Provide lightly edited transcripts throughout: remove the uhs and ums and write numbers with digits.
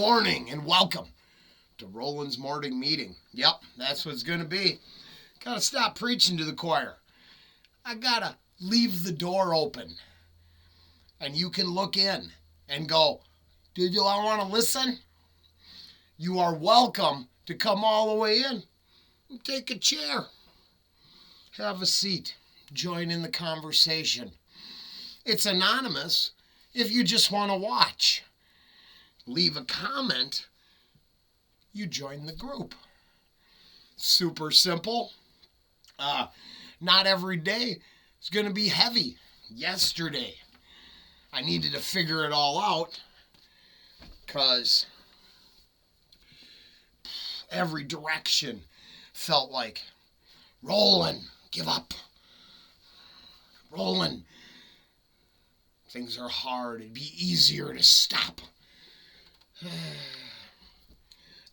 morning and welcome to Rollen's morning meeting. Yep, that's what it's going to be. Gotta stop preaching to the choir. I gotta leave the door open. And you can look in and go, did you want to listen? You are welcome to come all the way in and take a chair. Have a seat. Join in the conversation. It's anonymous if you just want to watch. Leave a comment. You join the group. Super simple. Not every day is going to be heavy. Yesterday, I needed to figure it all out because every direction felt like, Rollen, give up. Rollen, things are hard. It'd be easier to stop.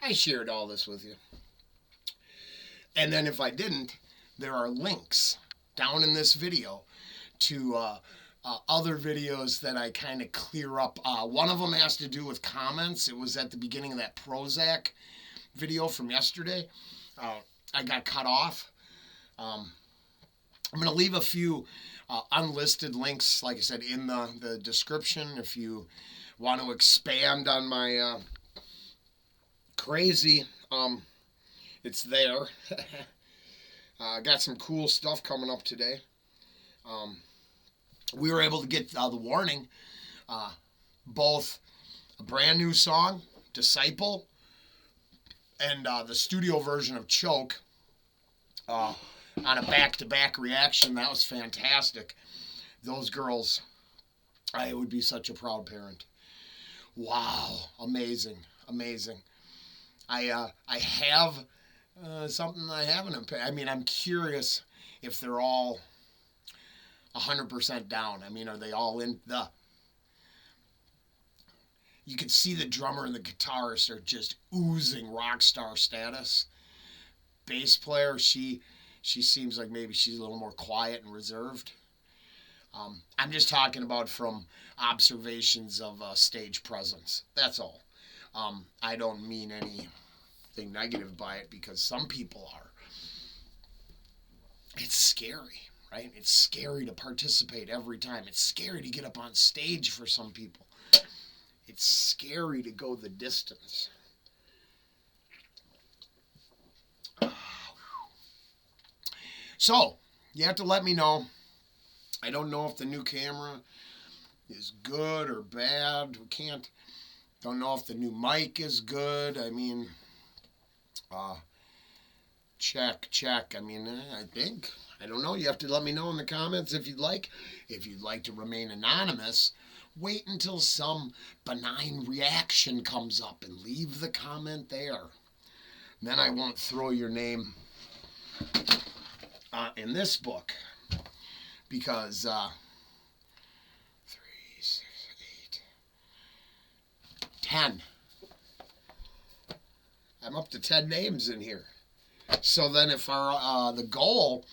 I shared all this with you. And then if I didn't, there are links down in this video to other videos that I kind of clear up. One of them has to do with comments. It was at the beginning of that Prozac video from yesterday. I got cut off. I'm going to leave a few unlisted links, like I said, in the description if you want to expand on my crazy. It's there. Got some cool stuff coming up today. We were able to get the warning, both a brand new song, Disciple, and the studio version of Choke on a back-to-back reaction. That was fantastic. Those girls, I would be such a proud parent. Wow, amazing, amazing. I have something I haven't. I mean, I'm curious if they're all 100% down. I mean, are they all in the... You could see the drummer and the guitarist are just oozing rock star status. Bass player, she seems like maybe she's a little more quiet and reserved. I'm just talking about from observations of stage presence. That's all. I don't mean anything negative by it because some people are. It's scary, right? It's scary to participate every time. It's scary to get up on stage for some people. It's scary to go the distance. So, you have to let me know. I don't know if the new camera is good or bad. Don't know if the new mic is good. I mean, check. I mean, I don't know. You have to let me know in the comments if you'd like. If you'd like to remain anonymous, wait until some benign reaction comes up and leave the comment there. Then I won't throw your name in this book because 3, 6, 8, 10. I'm up to 10 names in here. So then if the goal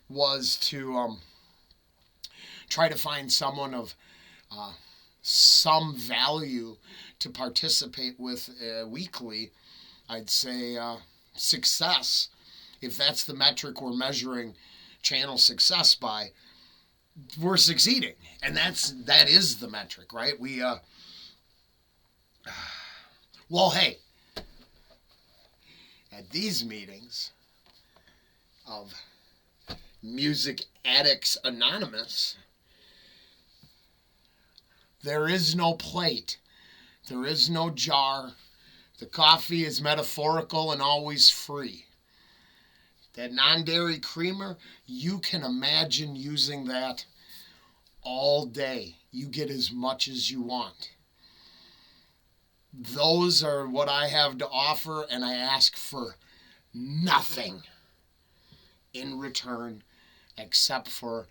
was to try to find someone of some value to participate with weekly, I'd say success. If that's the metric we're measuring channel success by, we're succeeding. And that is the metric, right? Well, hey, at these meetings of Music Addicts Anonymous, there is no plate. There is no jar. The coffee is metaphorical and always free. That non-dairy creamer, you can imagine using that all day. You get as much as you want. Those are what I have to offer, and I ask for nothing in return except for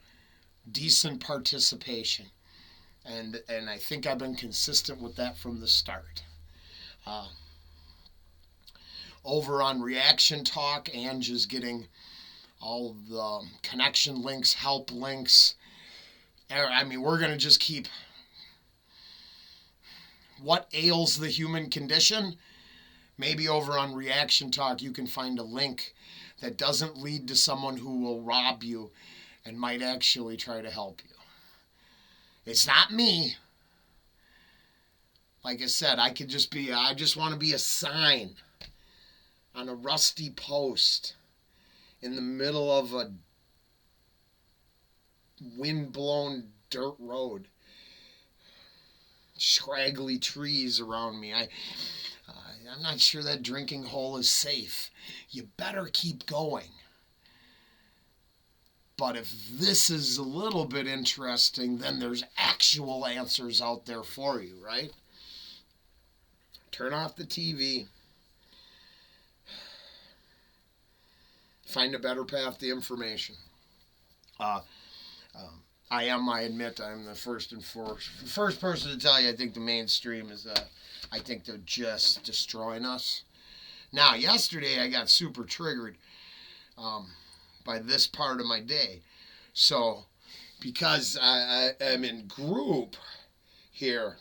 decent participation. And I think I've been consistent with that from the start. Over on Reaction Talk, Ange is getting all the connection links, help links. I mean, we're going to just keep what ails the human condition, maybe over on Reaction Talk you can find a link that doesn't lead to someone who will rob you and might actually try to help you. It's not me. Like I said, I just want to be a sign on a rusty post in the middle of a wind-blown dirt road. Scraggly trees around me. I'm not sure that drinking hole is safe. You better keep going. But if this is a little bit interesting, then there's actual answers out there for you, right? Turn off the TV. Find a better path to information. I admit, I'm the first person to tell you I think the mainstream is, I think they're just destroying us. Now, yesterday I got super triggered by this part of my day. So, because I am in group here,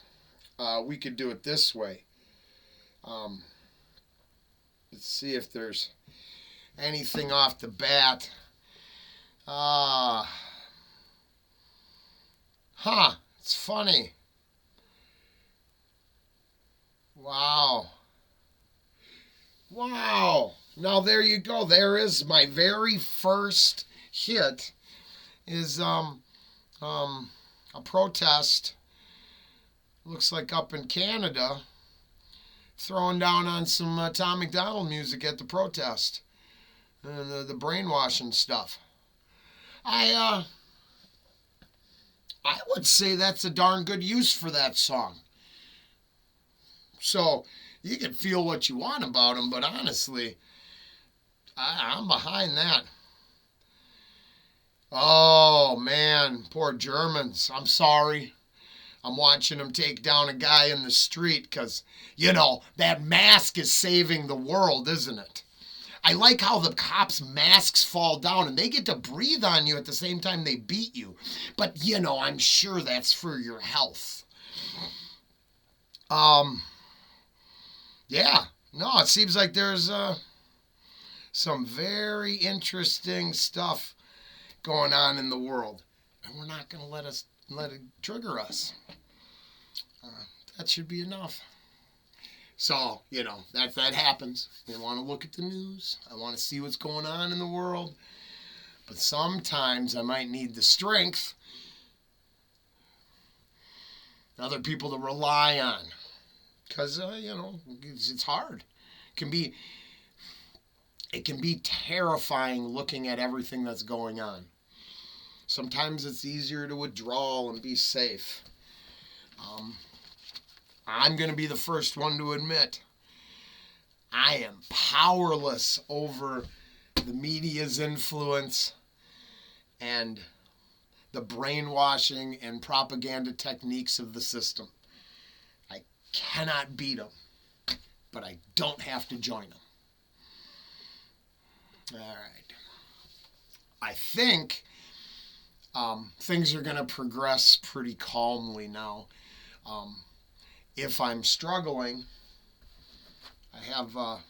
we could do it this way. Let's see if there's anything off the bat. It's funny. Wow. Now there you go. There is my very first hit is a protest. Looks like up in Canada, throwing down on some Tom McDonald music at the protest. The brainwashing stuff. I would say that's a darn good use for that song. So, you can feel what you want about them, but honestly, I'm behind that. Oh, man, poor Germans. I'm sorry. I'm watching them take down a guy in the street because, that mask is saving the world, isn't it? I like how the cops' masks fall down and they get to breathe on you at the same time they beat you. But, I'm sure that's for your health. Yeah. No, it seems like there's some very interesting stuff going on in the world. And we're not going to let it trigger us. That should be enough. So, that happens. I want to look at the news. I want to see what's going on in the world. But sometimes I might need the strength, other people to rely on. Because, it's hard. It can be terrifying looking at everything that's going on. Sometimes it's easier to withdraw and be safe. I'm going to be the first one to admit I am powerless over the media's influence and the brainwashing and propaganda techniques of the system. I cannot beat them, but I don't have to join them. All right. I think things are going to progress pretty calmly now. If I'm struggling, I have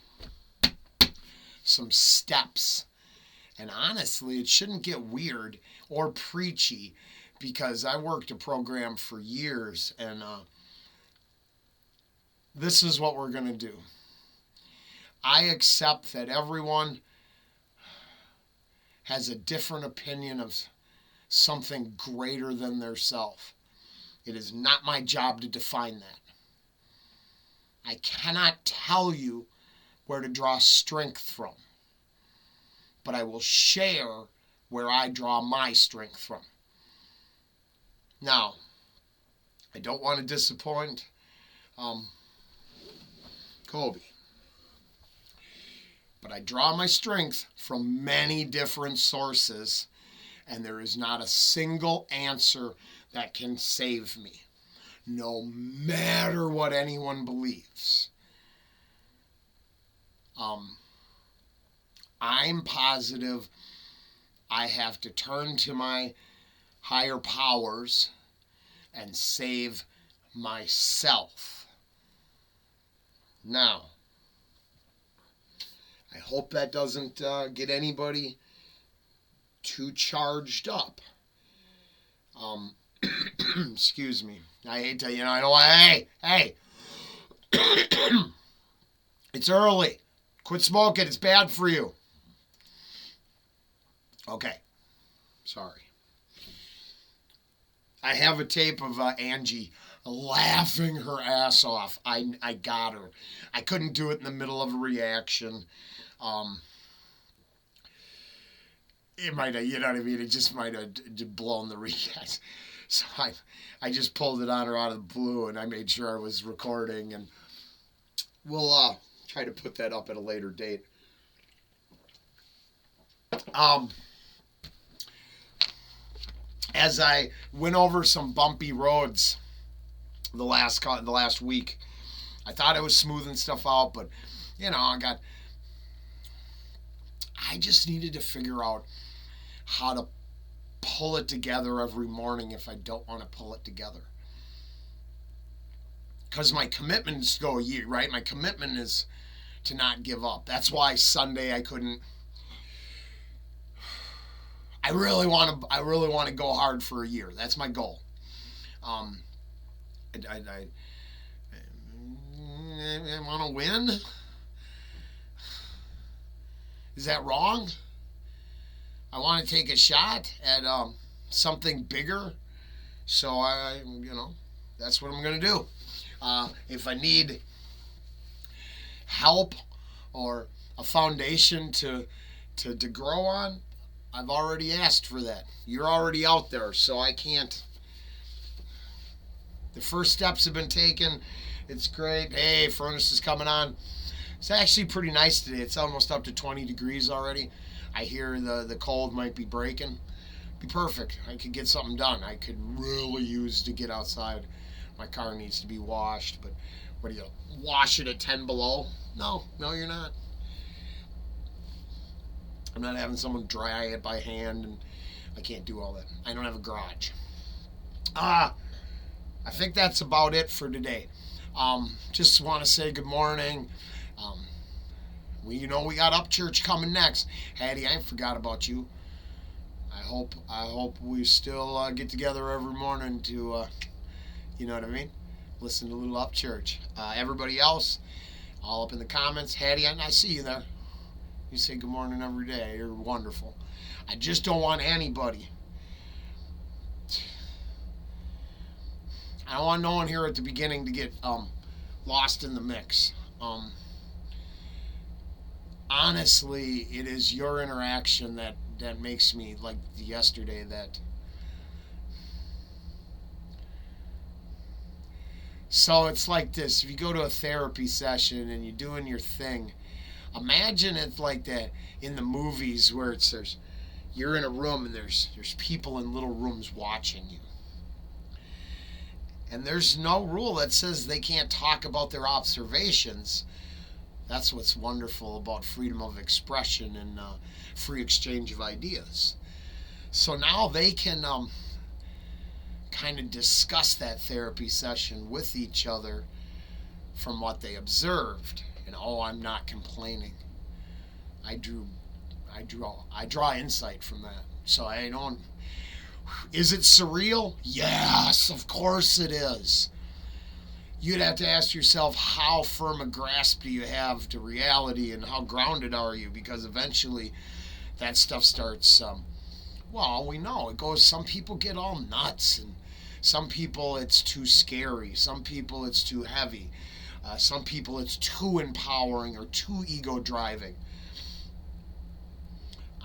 some steps. And honestly, it shouldn't get weird or preachy because I worked a program for years and this is what we're going to do. I accept that everyone has a different opinion of something greater than their self. It is not my job to define that. I cannot tell you where to draw strength from, but I will share where I draw my strength from. Now, I don't want to disappoint Kobe, but I draw my strength from many different sources, and there is not a single answer that can save me, no matter what anyone believes. I'm positive I have to turn to my higher powers and save myself. Now, I hope that doesn't get anybody too charged up. Excuse me. I hate to, I don't want, hey. It's early. Quit smoking. It's bad for you. Okay. Sorry. I have a tape of Angie laughing her ass off. I got her. I couldn't do it in the middle of a reaction. It might have, you know what I mean? It just might have blown the reaction. So I just pulled it on her out of the blue, and I made sure I was recording, and we'll try to put that up at a later date. As I went over some bumpy roads the last week, I thought I was smoothing stuff out, but I just needed to figure out how to pull it together every morning if I don't want to pull it together. Because my commitment is to go a year, right? My commitment is to not give up. That's why Sunday I couldn't. I really want to go hard for a year. That's my goal. I want to win. Is that wrong? I want to take a shot at something bigger. So that's what I'm going to do. If I need help or a foundation to grow on, I've already asked for that. You're already out there, so I can't. The first steps have been taken. It's great. Hey, furnace is coming on. It's actually pretty nice today. It's almost up to 20 degrees already. I hear the cold might be breaking. Be perfect. I could get something done. I could really use to get outside. My car needs to be washed, but what do you wash it at 10 below? No, you're not. I'm not having someone dry it by hand, and I can't do all that. I don't have a garage. I think that's about it for today. Just want to say good morning. We got Up Church coming next. Hattie, I ain't forgot about you. I hope we still get together every morning to, you know what I mean? Listen to a little Up Church. Everybody else, all up in the comments. Hattie, I see you there. You say good morning every day. You're wonderful. I just don't want anybody. I don't want no one here at the beginning to get lost in the mix. Honestly, it is your interaction that makes me, like yesterday, that. So it's like this. If you go to a therapy session and you're doing your thing, imagine it like that in the movies where you're in a room and there's people in little rooms watching you. And there's no rule that says they can't talk about their observations. That's what's wonderful about freedom of expression and free exchange of ideas. So now they can kind of discuss that therapy session with each other from what they observed. I'm not complaining. I draw insight from that. So I don't. Is it surreal? Yes, of course it is. You'd have to ask yourself, how firm a grasp do you have to reality, and how grounded are you? Because eventually that stuff starts, we know it goes, some people get all nuts, and some people it's too scary, some people it's too heavy, some people it's too empowering or too ego driving.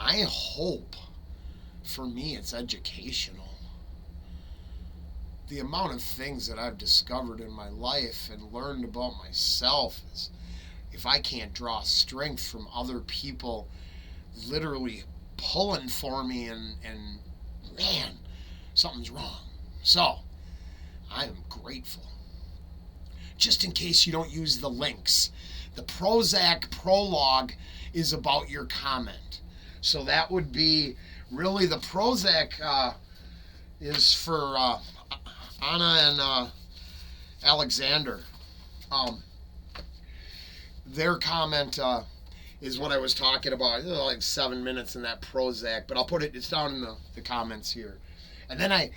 I hope, for me, it's educational. The amount of things that I've discovered in my life and learned about myself is, if I can't draw strength from other people literally pulling for me, and man, something's wrong. So, I am grateful. Just in case you don't use the links, the Prozac prologue is about your comment. So that would be, really, the Prozac is for Anna and Alexander. their comment is what I was talking about. Like 7 minutes in that Prozac, but I'll put it. It's down in the comments here. And then I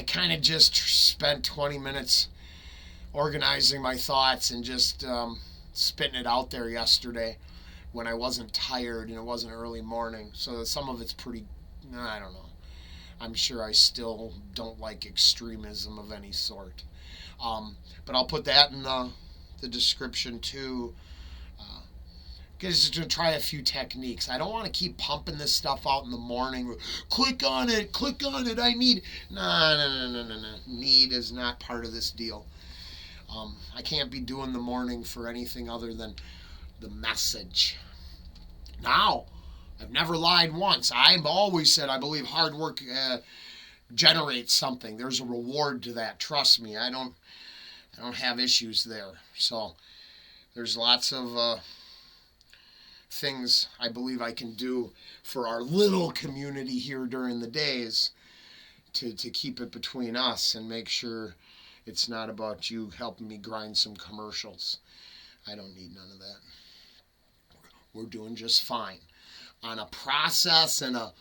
kind of just spent 20 minutes organizing my thoughts and just spitting it out there yesterday when I wasn't tired and it wasn't early morning. So some of it's pretty, I don't know. I'm sure I still don't like extremism of any sort. But I'll put that in the description too. Just to try a few techniques. I don't want to keep pumping this stuff out in the morning. Click on it, I need. No. Need is not part of this deal. I can't be doing the morning for anything other than the message. Now, I've never lied once. I've always said I believe hard work generates something. There's a reward to that. Trust me, I don't have issues there. So there's lots of things I believe I can do for our little community here during the days to keep it between us and make sure it's not about you helping me grind some commercials. I don't need none of that. We're doing just fine. On a process and a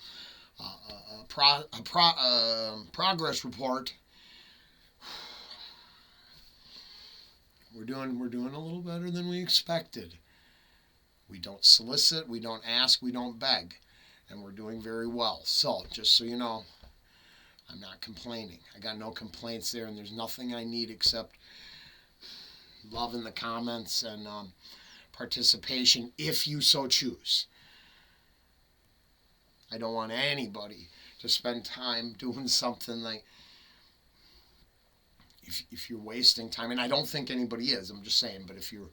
progress report, we're doing a little better than we expected. We don't solicit, we don't ask, we don't beg, and we're doing very well. So, just so you know, I'm not complaining. I got no complaints there, and there's nothing I need except love in the comments and participation if you so choose. I don't want anybody to spend time doing something like, if you're wasting time, and I don't think anybody is, I'm just saying, but if you're,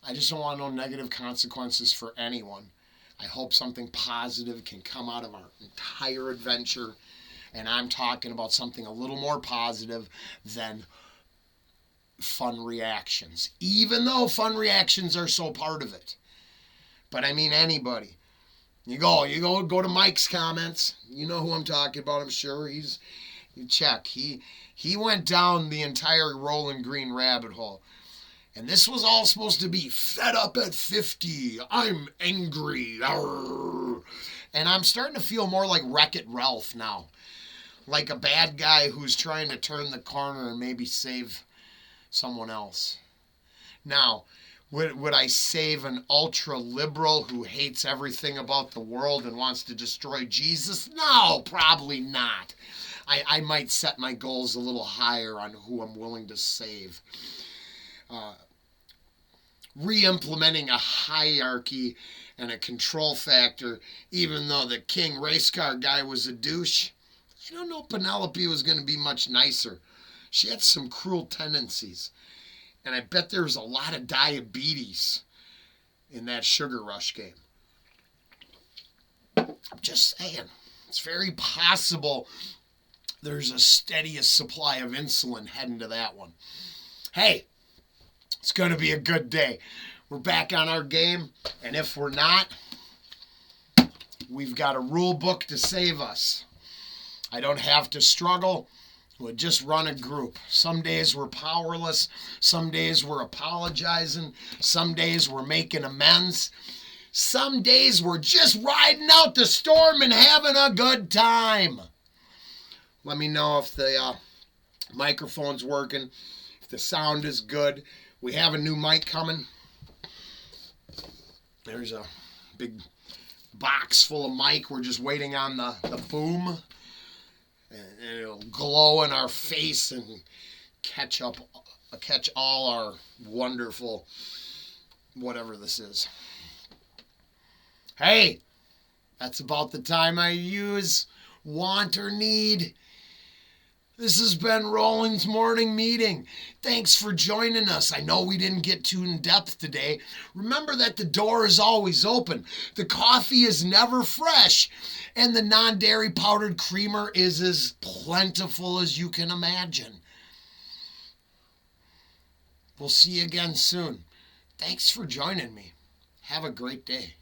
I just don't want no negative consequences for anyone. I hope something positive can come out of our entire adventure, and I'm talking about something a little more positive than fun reactions, even though fun reactions are so part of it. But I mean anybody. You go to Mike's comments. You know who I'm talking about, I'm sure. You check. He went down the entire Rollen Green rabbit hole. And this was all supposed to be fed up at 50. I'm angry. Arr. And I'm starting to feel more like Wreck-It Ralph now. Like a bad guy who's trying to turn the corner and maybe save someone else. Now, would I save an ultra-liberal who hates everything about the world and wants to destroy Jesus? No, probably not. I might set my goals a little higher on who I'm willing to save. Re-implementing a hierarchy and a control factor, even though the king race car guy was a douche. I don't know Penelope was going to be much nicer. She had some cruel tendencies. And I bet there was a lot of diabetes in that Sugar Rush game. I'm just saying. It's very possible there's a steadiest supply of insulin heading to that one. Hey, it's going to be a good day. We're back on our game, and if we're not, we've got a rule book to save us. I don't have to struggle. We'll just run a group. Some days we're powerless. Some days we're apologizing. Some days we're making amends. Some days we're just riding out the storm and having a good time. Let me know if the microphone's working, if the sound is good. We have a new mic coming. There's a big box full of mic. We're just waiting on the boom. And it'll glow in our face and catch all our wonderful whatever this is. Hey, that's about the time I use, want, or need. This has been Rollen's Morning Meeting. Thanks for joining us. I know we didn't get too in depth today. Remember that the door is always open. The coffee is never fresh. And the non-dairy powdered creamer is as plentiful as you can imagine. We'll see you again soon. Thanks for joining me. Have a great day.